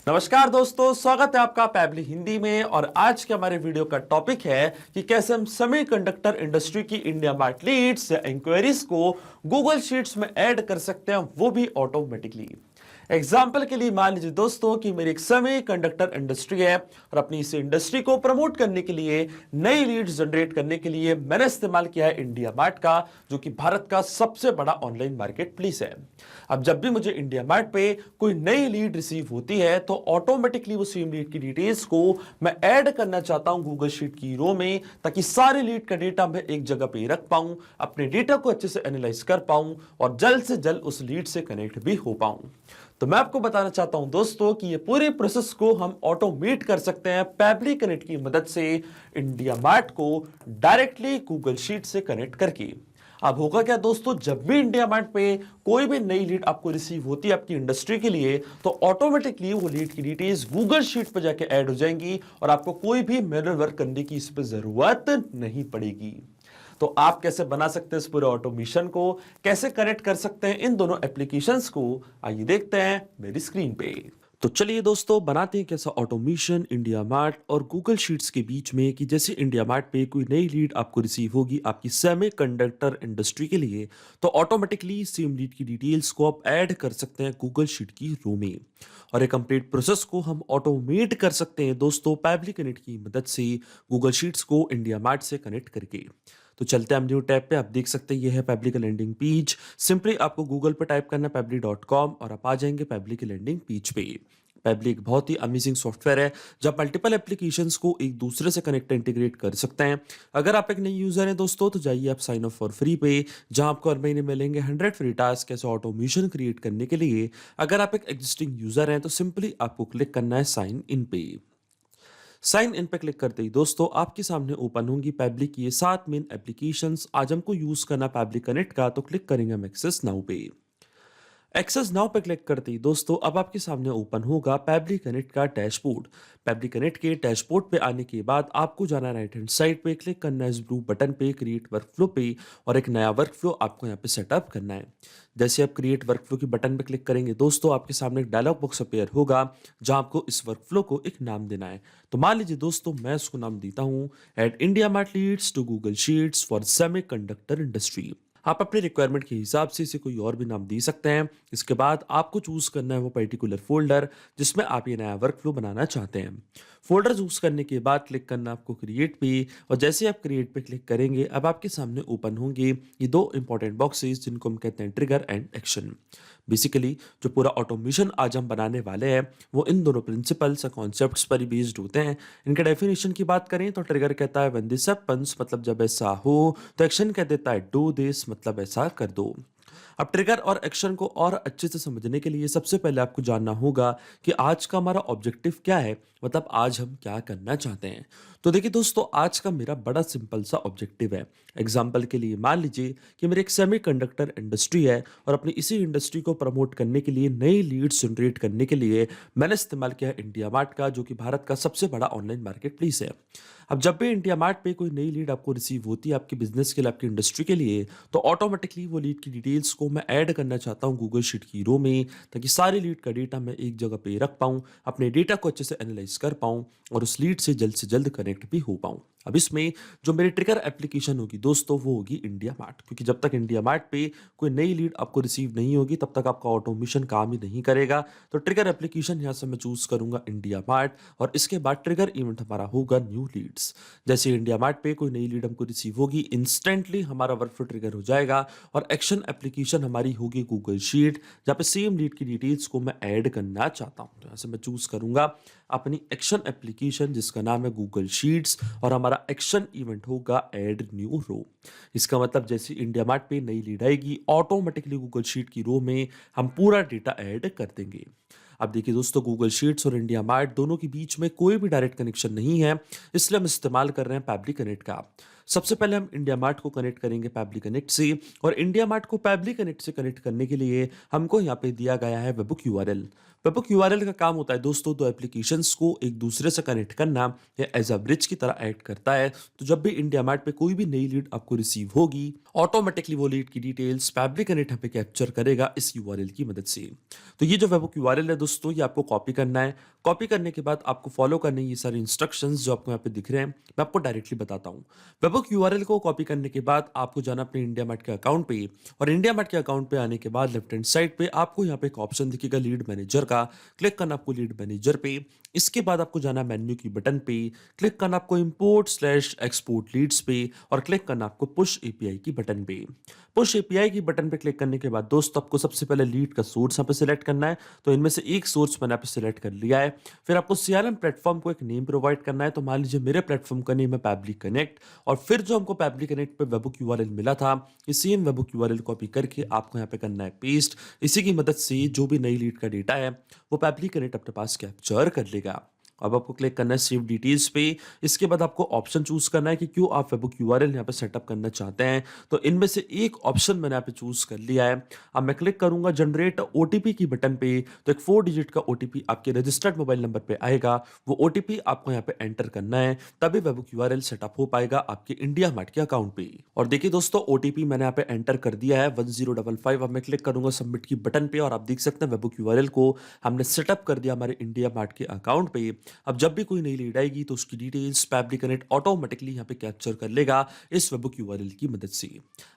नमस्कार दोस्तों, स्वागत है आपका पैबली हिंदी में। और आज के हमारे वीडियो का टॉपिक है कि कैसे हम सेमीकंडक्टर इंडस्ट्री की इंडिया मार्ट लीड्स या इंक्वायरीज को गूगल शीट्स में ऐड कर सकते हैं, वो भी ऑटोमेटिकली। एग्जाम्पल के लिए मान लीजिए दोस्तों कि मेरी एक सेमीकंडक्टर इंडस्ट्री है और अपनी इस इंडस्ट्री को प्रमोट करने के लिए, नई लीड्स जनरेट करने के लिए मैंने इस्तेमाल किया है इंडिया मार्ट का, जो कि भारत का सबसे बड़ा ऑनलाइन मार्केट प्लेस है। अब जब भी मुझे इंडिया मार्ट पे कोई नई लीड रिसीव होती है तो ऑटोमेटिकली वो सेम लीड की डिटेल्स को मैं ऐड करना चाहता हूं गूगल शीट की रो में, ताकि सारे लीड का डेटा मैं एक जगह पे रख पाऊं, अपने डेटा को अच्छे से एनालाइज कर पाऊं और जल्द से जल्द उस लीड से कनेक्ट भी हो पाऊं। तो मैं आपको बताना चाहता हूं दोस्तों कि ये पूरे प्रोसेस को हम ऑटोमेट कर सकते हैं पैबली कनेक्ट की मदद से, इंडिया मार्ट को डायरेक्टली गूगल शीट से कनेक्ट करके। अब होगा क्या दोस्तों, जब भी इंडिया मार्ट पे कोई भी नई लीड आपको रिसीव होती है आपकी इंडस्ट्री के लिए, तो ऑटोमेटिकली वो लीड की डिटेल्स गूगल शीट पर जाके ऐड हो जाएंगी और आपको कोई भी मैनुअल वर्क करने की इस पर जरूरत नहीं पड़ेगी। तो आप कैसे बना सकते हैं इस पूरे ऑटोमेशन को, कैसे कनेक्ट कर सकते हैं इन दोनों एप्लीकेशंस को, आइए देखते हैं मेरी स्क्रीन पे। तो चलिए दोस्तों, बनाते हैं कैसा ऑटोमेशन इंडिया मार्ट और गूगल शीट्स के बीच में, कि जैसे इंडिया मार्ट पे कोई नई लीड आपको रिसीव होगी आपकी सेमीकंडक्टर इंडस्ट्री के लिए, तो ऑटोमेटिकली सेम लीड की डिटेल्स को आप ऐड कर सकते हैं गूगल शीट की रो में। और एक कंप्लीट प्रोसेस को हम ऑटोमेट कर सकते हैं दोस्तों पैबली कनेक्ट की मदद से, गूगल शीट्स को इंडिया मार्ट से कनेक्ट करके। तो चलते हैं हम न्यू टैब पे। आप देख सकते हैं ये है पैबली का लैंडिंग पेज। सिंपली आपको गूगल पे टाइप करना है pebble.com और आप आ जाएंगे पैबली के लैंडिंग पेज पे। पैबली एक बहुत ही अमेजिंग सॉफ्टवेयर है जब मल्टीपल एप्लीकेशंस को एक दूसरे से कनेक्ट इंटीग्रेट कर सकते हैं। अगर आप एक नई यूजर हैं दोस्तों, तो जाइए आप साइन अप फॉर फ्री पे, जहां आपको हर महीने मिलेंगे 100 फ्री टास्क कैसे ऑटोमेशन क्रिएट करने के लिए। अगर आप एक एग्जिस्टिंग यूजर हैं तो सिंपली आपको क्लिक करना है साइन इन पे। साइन इन पे क्लिक करते ही दोस्तों आपके सामने ओपन होंगी पैबली की ये 7 मेन एप्लीकेशंस। आज हमको यूज करना पैबली कनेक्ट का, तो क्लिक करेंगे हम एक्सेस नाउ पे। एक्सेस नाउ पे क्लिक करते ही दोस्तों अब आपके सामने ओपन होगा पैबली कनेक्ट का डैशबोर्ड। पैबली कनेक्ट के डैशबोर्ड पे आने के बाद आपको जाना है राइट हैंड साइड पे, क्लिक करना है इस ब्लू बटन पे क्रिएट वर्कफ्लो पे, और एक नया वर्कफ्लो आपको यहाँ पे सेटअप करना है। जैसे आप क्रिएट वर्कफ्लो की बटन पे क्लिक करेंगे दोस्तों, आपके सामने एक डायलॉग बॉक्स अपीयर होगा जहां आपको इस वर्कफ्लो को एक नाम देना है। तो मान लीजिए दोस्तों मैं इसको नाम देता हूँ at IndiaMART leads to Google Sheets for semiconductor industry. आप अपने रिक्वायरमेंट के हिसाब से इसे कोई और भी नाम दे सकते हैं। इसके बाद आपको चूज करना है वो पर्टिकुलर फोल्डर जिसमें आप ये नया वर्कफ्लो बनाना चाहते हैं। फोल्डर चूज करने के बाद क्लिक करना आपको क्रिएट पे, और जैसे आप क्रिएट पे क्लिक करेंगे अब आपके सामने ओपन होंगे ये दो इंपॉर्टेंट बॉक्सेस जिनको हम कहते हैं ट्रिगर एंड एक्शन। बेसिकली जो पूरा ऑटोमेशन आज हम बनाने वाले हैं वो इन दोनों प्रिंसिपल्स या कॉन्सेप्ट्स पर ही बेस्ड होते हैं। इनके डेफिनेशन की बात करें तो ट्रिगर कहता है व्हेन दिस हैपेंस, मतलब जब ऐसा हो, तो एक्शन कह देता है डू दिस, मतलब ऐसा कर दो। अब ट्रिगर और एक्शन को और अच्छे से समझने के लिए सबसे पहले आपको जानना होगा कि आज का हमारा ऑब्जेक्टिव क्या है, मतलब आज हम क्या करना चाहते हैं। तो देखिए दोस्तों, आज का मेरा बड़ा सिंपल सा ऑब्जेक्टिव है। एग्जाम्पल के लिए मान लीजिए कि मेरी एक सेमीकंडक्टर इंडस्ट्री है और अपनी इसी इंडस्ट्री को प्रमोट करने के लिए, नई लीड्स जनरेट करने के लिए मैंने इस्तेमाल किया है इंडिया मार्ट का, जो कि भारत का सबसे बड़ा ऑनलाइन मार्केट प्लेस है। अब जब भी इंडिया मार्ट पे कोई नई लीड आपको रिसीव होती है आपके बिजनेस के लिए, आपकी इंडस्ट्री के लिए, तो ऑटोमेटिकली वो लीड की डिटेल्स को मैं ऐड करना चाहता हूँ गूगल शीट की रो में, ताकि सारी लीड का डेटा मैं एक जगह पे रख पाऊँ, अपने डेटा को अच्छे से एनालाइज कर पाऊँ और उस लीड से जल्द कनेक्ट भी हो पाऊँ। अब इसमें जो मेरी ट्रिगर एप्लीकेशन होगी दोस्तों वो होगी इंडिया मार्ट, क्योंकि जब तक इंडिया मार्ट पे कोई नई लीड आपको रिसीव नहीं होगी तब तक आपका ऑटोमेशन काम ही नहीं करेगा। तो ट्रिगर एप्लीकेशन यहाँ से मैं चूज करूंगा इंडिया मार्ट, और इसके बाद ट्रिगर इवेंट हमारा होगा न्यू लीड्स। जैसे इंडिया मार्ट पे कोई नई लीड हमको रिसीव होगी, इंस्टेंटली हमारा वर्कफ्लो ट्रिगर हो जाएगा और एक्शन एप्लीकेशन हमारी होगी गूगल शीट, जहाँ पे सेम लीड की डिटेल्स को मैं ऐड करना चाहता हूँ। तो यहाँ से मैं चूज करूंगा अपनी एक्शन एप्लीकेशन जिसका नाम है गूगल शीट्स, और हमारा एक्शन इवेंट होगा ऐड न्यू रो। इसका मतलब जैसे इंडिया मार्ट पे नई लीड आएगी, ऑटोमेटिकली गूगल शीट की रो में हम पूरा डेटा ऐड कर देंगे। अब देखिए दोस्तों, गूगल शीट्स और इंडिया मार्ट दोनों के बीच में कोई भी डायरेक्ट कनेक्शन नहीं है, इसलिए हम इस्तेमाल कर रहे हैं पैबली कनेक्ट का। सबसे पहले हम इंडिया मार्ट को कनेक्ट करेंगे पैबली कनेक्ट से, और इंडिया मार्ट को पैबली कनेक्ट से कनेक्ट करने के लिए हमको यहाँ पे दिया गया है वेबबुक यूआरएल। वेबबुक यूआरएल का काम होता है दोस्तों दो एप्लीकेशंस को एक दूसरे से कनेक्ट करना, या एज अ ब्रिज की तरह ऐड करता है। तो जब भी इंडिया मार्ट पे कोई भी नई लीड आपको रिसीव होगी, ऑटोमेटिकली वो लीड की डिटेल्स पैबली कनेक्ट यहाँ पे कैप्चर करेगा इस यूआरएल की मदद से। तो ये जो वेबबुक यूआरएल है दोस्तों, ये आपको कॉपी करना है। कॉपी करने के बाद आपको फॉलो करने ये सारे इंस्ट्रक्शंस जो आपको यहाँ पे दिख रहे हैं, मैं आपको डायरेक्टली बताता हूँ। वेबबुक यूआरएल को कॉपी करने के बाद आपको जाना अपने इंडिया मार्ट के अकाउंट पे, और इंडिया मार्ट के अकाउंट पे आने के बाद लेफ्ट हैंड साइड पे आपको यहाँ पे एक ऑप्शन दिखेगा लीड मैनेजर का। क्लिक करना आपको लीड मैनेजर पे। इसके बाद आपको जाना मेन्यू की बटन पे, क्लिक करना आपको इंपोर्ट स्लैश एक्सपोर्ट लीड्स पे, और क्लिक करना आपको पुश एपीआई की बटन पे। पुश एपीआई की बटन पे क्लिक करने के बाद दोस्तों आपको सबसे पहले लीड का सोर्स यहाँ पे सिलेक्ट करना है। तो इनमें से एक सोर्स मैंने यहाँ पे सिलेक्ट कर लिया है। फिर आपको सीआरएम प्लेटफॉर्म को एक नेम प्रोवाइड करना है। तो मान लीजिए मेरे प्लेटफॉर्म का नेम है पैबली कनेक्ट, और फिर जो हमको पैबली कनेक्ट पे वेबबुक यूआरएल मिला था, ये सेम वेबबुक यूआरएल कॉपी करके आपको यहाँ पे करना है पेस्ट। इसी की मदद से जो भी नई लीड का डेटा है वो पैबली कनेक्ट अपने पास कैप्चर कर लेगा। अब आपको क्लिक करना है सेव डिटेल्स पे। इसके बाद आपको ऑप्शन चूज करना है कि क्यों आप वेबबुक यूआरएल यहाँ पे सेटअप करना चाहते हैं। तो इनमें से एक ऑप्शन मैंने यहाँ पे चूज कर लिया है। अब मैं क्लिक करूंगा जनरेट ओटीपी की बटन पे, तो एक 4 डिजिट का ओटीपी आपके रजिस्टर्ड मोबाइल नंबर पे आएगा। वो ओटीपी आपको यहाँ पे एंटर करना है, तभी वेबबुक यूआरएल सेटअप हो पाएगा आपके इंडिया मार्ट के अकाउंट पे। और देखिए दोस्तों, ओटीपी मैंने यहाँ पे एंटर कर दिया है 1055। अब मैं क्लिक करूंगा सबमिट की बटन पे, और आप देख सकते हैं वेबबुक यूआरएल को हमने सेटअप कर दिया हमारे इंडिया मार्ट के अकाउंट पे। अब जब भी कोई नई लीड आएगी तो उसकी डिटेल्स पैबली कनेक्ट ऑटोमेटिकली यहाँ पे कैप्चर कर लेगा इस वेबबुक यूआरएल की मदद से।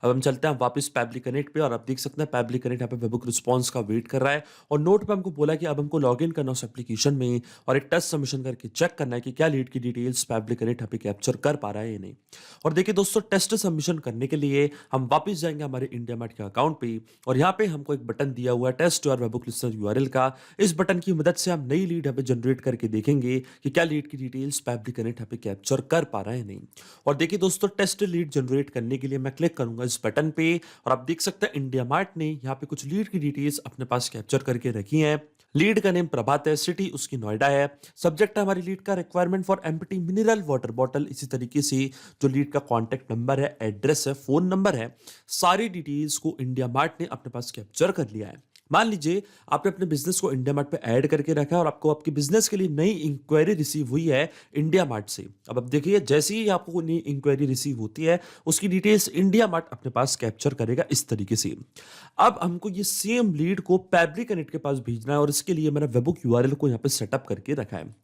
अब हम चलते हैं वापस पैबली कनेक्ट पे, और आप देख सकते हैं पैबली कनेक्ट यहाँ पे वेबबुक रिस्पॉन्स का वेट कर रहा है। और नोट पे हमको बोला कि अब हमको लॉग इन करना उस एप्लीकेशन में, और एक टेस्ट सबमिशन करके चेक करना है कि क्या लीड की डिटेल्स पैबली कनेक्ट यहाँ पे कैप्चर कर पा रहा है या नहीं। और देखिए दोस्तों, टेस्ट सबमिशन करने के लिए हम वापस जाएंगे हमारे इंडिया मार्ट के अकाउंट पे, और यहाँ पे हमको एक बटन दिया हुआ है test your webhook listener URL का। इस बटन की मदद से हम नई लीड यहाँ पे जनरेट करके देखेंगे कि क्या लीड की डिटेल्स पैबली कनेक्ट यहाँ पे कैप्चर कर पा रहा है नहीं। और देखिए दोस्तों, टेस्ट लीड जनरेट करने के लिए मैं क्लिक करूंगा इस बटन पे, और आप देख सकते हैं इंडिया मार्ट ने यहाँ पे कुछ लीड की डिटेल्स अपने पास कैप्चर करके रखी हैं। लीड का नेम प्रभात है, सिटी उसकी नोएडा है, सब्जेक्ट है हमारी लीड का requirement for empty mineral water bottle. इसी तरीके से जो लीड का कॉन्टैक्ट नंबर है, एड्रेस है, फोन नंबर है, सारी डिटेल्स को इंडिया मार्ट ने अपने पास कैप्चर कर लिया है। मान लीजिए आपने अपने बिजनेस को इंडिया मार्ट पे ऐड करके रखा है, और आपको आपके बिजनेस के लिए नई इंक्वायरी रिसीव हुई है इंडिया मार्ट से। अब देखिए, जैसे ही आपको नई इंक्वायरी रिसीव होती है, उसकी डिटेल्स इंडिया मार्ट अपने पास कैप्चर करेगा इस तरीके से। अब हमको ये सेम लीड को पैबली कनेक्ट के पास भेजना है, और इसके लिए मैंने वेबबुक यूआरएल को यहाँ पे सेटअप करके रखा है।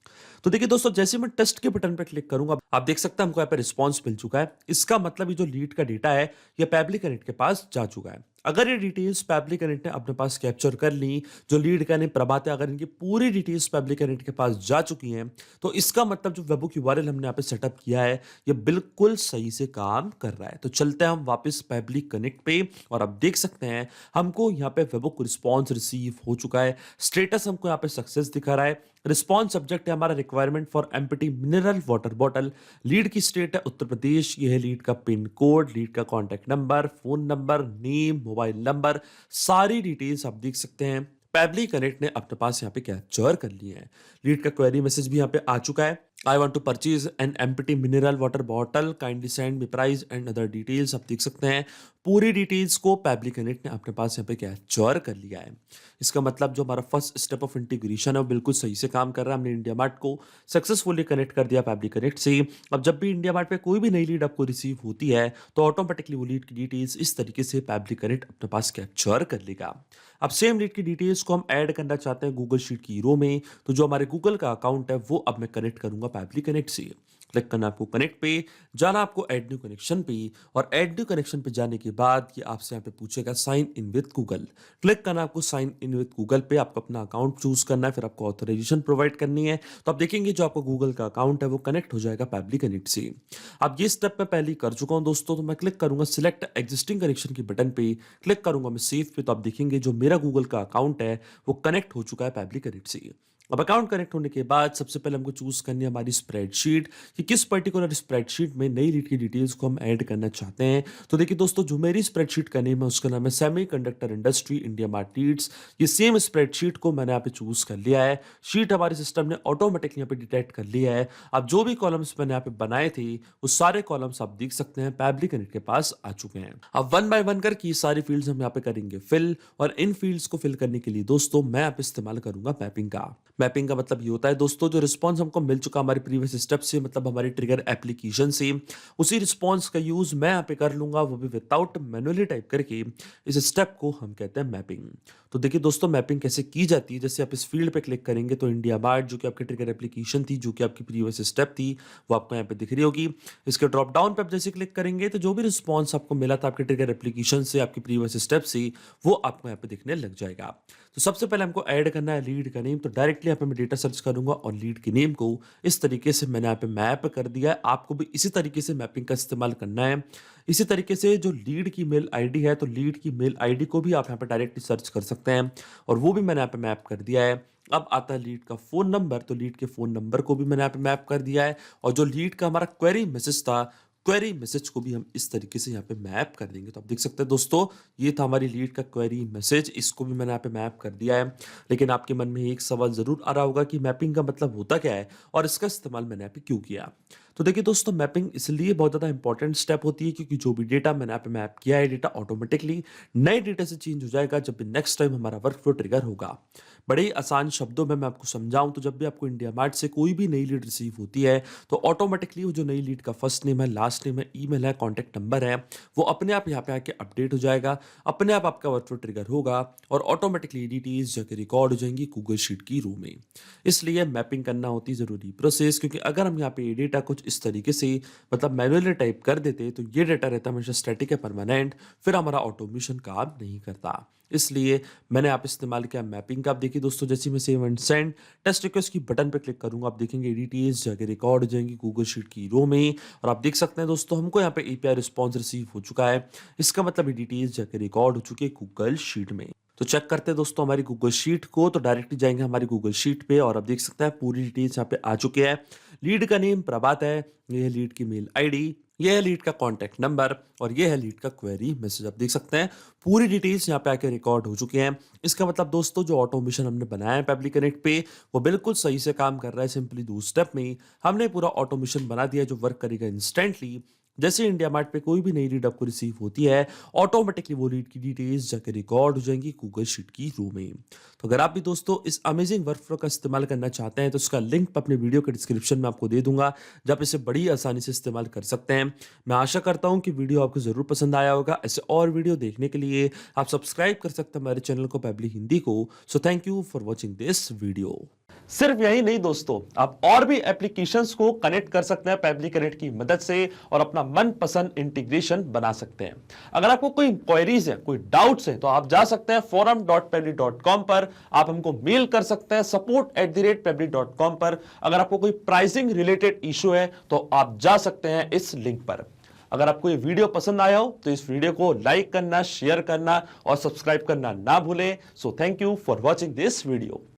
तो देखिए दोस्तों, जैसे मैं टेस्ट के बटन पे क्लिक करूंगा, आप देख सकते हैं हमको यहाँ पे रिस्पॉन्स मिल चुका है। इसका मतलब ये जो लीड का डेटा है ये पैबली कनेक्ट के पास जा चुका है। अगर ये डिटेल्स पैबली कनेक्ट ने अपने पास कैप्चर कर ली, जो लीड का नेम प्रभात है, अगर इनकी पूरी डिटेल्स पैबली कनेक्ट के पास जा चुकी हैं, तो इसका मतलब जो वेबबुक यूआरएल हमने यहाँ पे सेटअप किया है ये बिल्कुल सही से काम कर रहा है। तो चलते हैं हम वापस पैबली कनेक्ट पे, और आप देख सकते हैं हमको यहाँ पे वेबबुक रिस्पॉन्स रिसीव हो चुका है। स्टेटस हमको यहाँ पे सक्सेस दिखा रहा है। रिस्पॉन्स सब्जेक्ट है हमारा requirement for empty mineral water bottle. Lead की स्टेट है उत्तर प्रदेश। यह है लीड का पिन कोड, लीड का contact number, phone number, name, mobile number, सारी डिटेल्स आप देख सकते हैं पैबली कनेक्ट ने अपने पास यहाँ पे कैप्चर कर लिए हैं। लीड का क्वेरी मैसेज भी यहाँ पे आ चुका है। I want to purchase an empty mineral water bottle, kindly send me price and other details. आप देख सकते हैं पूरी डिटेल्स को पैबली कनेक्ट ने अपने पास यहाँ पे कैप्चर कर लिया है। इसका मतलब जो हमारा फर्स्ट स्टेप ऑफ इंटीग्रेशन है वो बिल्कुल सही से काम कर रहा है। हमने इंडिया मार्ट को सक्सेसफुली कनेक्ट कर दिया पैबली कनेक्ट से। अब जब भी इंडिया मार्ट पे कोई भी नई लीड आपको रिसीव होती है, तो ऑटोमेटिकली वो लीड की डिटेल्स इस तरीके से पैबली कनेक्ट अपने पास कैप्चर कर लेगा। अब सेम लीड की डिटेल्स को हम ऐड करना चाहते हैं गूगल शीट की रो में, तो जो हमारे गूगल का अकाउंट है वो अब मैं कनेक्ट करूंगा पैबली कनेक्ट से। क्लिक करना आपको कनेक्ट पे, जाना आपको ऐड न्यू कनेक्शन पे, और ऐड न्यू कनेक्शन पे जाने के बाद ये आपसे यहाँ पे पूछेगा sign in with Google. Click करना आपको साइन इन विद गूगल पे, आपको अपना अकाउंट चूज करना है, फिर आपको ऑथराइजेशन प्रोवाइड करनी है। तो आप देखेंगे जो आपका गूगल का अकाउंट है वो कनेक्ट हो जाएगा पैबली कनेक्ट से। अब ये स्टेप मैं पहले ही कर चुका हूँ दोस्तों, तो मैं क्लिक करूंगा सिलेक्ट एग्जिस्टिंग कनेक्शन की बटन पे, क्लिक करूंगा मैं सेव पे, तो आप देखेंगे जो मेरा गूगल का अकाउंट है वो कनेक्ट हो चुका है पैबली कनेक्ट से। अब अकाउंट कनेक्ट होने के बाद सबसे पहले हमको चूज करनी है हमारी स्प्रेडशीट कि किस पर्टिकुलर स्प्रेडशीट में नई लीड की डिटेल्स को हम ऐड करना चाहते हैं। तो देखिए दोस्तों, जो मेरी स्प्रेडशीट का नेम है उसका नाम है semiconductor industry IndiaMART leads. ये सेम स्प्रेडशीट को मैंने यहाँ पे चूज कर लिया है। शीट हमारे सिस्टम ने ऑटोमेटिकली यहाँ पे डिटेक्ट कर लिया है। अब जो भी कॉलम्स मैंने यहाँ पे बनाए थे वो सारे कॉलम्स आप देख सकते हैं पैबली कनेक्ट के पास आ चुके हैं। अब वन बाय वन करके सारी फील्ड्स हम यहाँ पे करेंगे फिल, और इन फील्ड्स को फिल करने के लिए दोस्तों मैं यहाँ पे इस्तेमाल करूंगा मैपिंग का। मैपिंग का मतलब ये होता है दोस्तों, जो रिस्पॉन्स हमको मिल चुका हमारे प्रीवियस स्टेप से, मतलब हमारी ट्रिगर एप्लीकेशन से, उसी रिस्पॉन्स का यूज मैं यहाँ पे कर लूंगा, वो भी विदाउट मैनुअली टाइप करके। इस स्टेप को हम कहते हैं मैपिंग। तो देखिए दोस्तों, मैपिंग कैसे की जाती है। जैसे आप इस फील्ड पे क्लिक करेंगे तो इंडिया मार्ट जो कि आपकी ट्रिगर एप्लीकेशन थी, जो कि आपकी प्रीवियस स्टेप थी, वो आपको यहाँ पे दिख रही होगी। इसके ड्रॉप डाउन पे आप जैसे क्लिक करेंगे तो जो भी रिस्पॉन्स आपको मिला था आपके ट्रिगर एप्लीकेशन से, आपकी प्रीवियस स्टेप से, वो आपको यहाँ पे दिखने लग जाएगा। तो सबसे पहले हमको ऐड करना है लीड का नेम। तो डायरेक्टली यहाँ पे मैं डेटा सर्च करूंगा और लीड के नेम को इस तरीके से मैंने यहाँ पे मैप कर दिया है। आपको भी इसी तरीके से मैपिंग का इस्तेमाल करना है। इसी तरीके से जो लीड की मेल आईडी है, तो लीड की मेल आईडी को भी आप यहाँ पे डायरेक्टली सर्च कर सकते हैं, और वो भी मैंने यहाँ पे मैप कर दिया है। अब आता है लीड का फोन नंबर। तो लीड के फोन नंबर को भी मैंने यहाँ पे मैप कर दिया है, और जो लीड का हमारा क्वेरी मैसेज था, क्वेरी मैसेज को भी हम इस तरीके से यहाँ पे मैप कर देंगे। तो आप देख सकते हैं दोस्तों, ये था हमारी लीड का क्वेरी मैसेज, इसको भी मैंने यहाँ पे मैप कर दिया है। लेकिन आपके मन में एक सवाल जरूर आ रहा होगा कि मैपिंग का मतलब होता क्या है और इसका इस्तेमाल मैंने यहाँ पे क्यों किया। तो देखिए दोस्तों, मैपिंग इसलिए बहुत ज़्यादा इंपॉर्टेंट स्टेप होती है क्योंकि जो भी डेटा मैंने यहाँ पे मैप किया है, डेटा ऑटोमेटिकली नए डेटा से चेंज हो जाएगा जब भी नेक्स्ट टाइम हमारा वर्क फ्लो ट्रिगर होगा। बड़े ही आसान शब्दों में मैं आपको समझाऊं तो जब भी आपको इंडिया मार्ट से कोई भी नई लीड रिसीव होती है तो ऑटोमेटिकली वो जो नई लीड का फर्स्ट नेम है, लास्ट नेम है, ईमेल है, कॉन्टैक्ट नंबर है, वो अपने आप यहाँ पे आके अपडेट हो जाएगा। अपने आप आपका वर्क फ्लो ट्रिगर होगा और ऑटोमेटिकली डिटेल्स जाके रिकॉर्ड हो जाएंगी गूगल शीट की रो में। इसलिए मैपिंग करना होती है जरूरी प्रोसेस, क्योंकि अगर हम यहाँ पे ये डेटा कुछ इस तरीके से मतलब मैनुअली टाइप कर देते तो ये डेटा रहता हमेशा स्टैटिक है, परमानेंट, फिर हमारा ऑटोमेशन काम नहीं करता। इसलिए मैंने आप इस्तेमाल किया मैपिंग का। आप देखिए दोस्तों, जैसे मैं save and send test request की बटन पे क्लिक करूंगा, आप देखेंगे डिटेल्स जाके रिकॉर्ड हो जाएंगी गूगल शीट की रो में, और आप देख सकते हैं दोस्तों हमको यहाँ पे एपीआई रिस्पॉन्स रिसीव हो चुका है। इसका मतलब ये डिटेल्स जाके रिकॉर्ड हो चुकी है गूगल शीट में। तो चेक करते हैं दोस्तों हमारी गूगल शीट को। तो डायरेक्टली जाएंगे हमारी गूगल शीट पे, और आप देख सकते हैं पूरी डिटेल्स यहाँ पे आ चुके हैं। लीड का नेम प्रभात है, ये है लीड की मेल आईडी, ये है लीड का कॉन्टैक्ट नंबर, और ये है लीड का क्वेरी मैसेज। आप देख सकते हैं पूरी डिटेल्स यहाँ पे आके रिकॉर्ड हो चुके हैं। इसका मतलब दोस्तों जो ऑटोमेशन हमने बनाया है पैबली कनेक्ट पे, वो बिल्कुल सही से काम कर रहा है। सिंपली 2 स्टेप में हमने पूरा ऑटोमेशन बना दिया जो वर्क करेगा इंस्टेंटली। जैसे इंडिया मार्ट पे कोई भी नई लीड आपको रिसीव होती है, ऑटोमेटिकली वो लीड की डिटेल्स जाकर रिकॉर्ड हो जाएंगी गूगल शीट की रो में। तो अगर आप भी दोस्तों इस अमेजिंग वर्कफ्लो का इस्तेमाल करना चाहते हैं तो उसका लिंक अपने वीडियो के डिस्क्रिप्शन में आपको दे दूंगा, जब आप इसे बड़ी आसानी से इस्तेमाल कर सकते हैं। मैं आशा करता हूं कि वीडियो आपको जरूर पसंद आया होगा। ऐसे और वीडियो देखने के लिए आप सब्सक्राइब कर सकते हैं हमारे चैनल को पैबली हिंदी को। So thank you for watching this video. सिर्फ यही नहीं दोस्तों, आप और भी एप्लीकेशंस को कनेक्ट कर सकते हैं पैबली कनेक्ट की मदद से और अपना मनपसंद इंटीग्रेशन बना सकते हैं। अगर आपको कोई इंक्वायरीज है, कोई डाउट्स है, तो आप जा सकते हैं forum.pebble.com पर। आप हमको मेल कर सकते हैं support@pebble.com पर। अगर आपको कोई प्राइसिंग रिलेटेड इशू है तो आप जा सकते हैं इस लिंक पर। अगर आपको ये वीडियो पसंद आया हो तो इस वीडियो को लाइक करना, शेयर करना और सब्सक्राइब करना ना भूलें। So thank you for watching this video.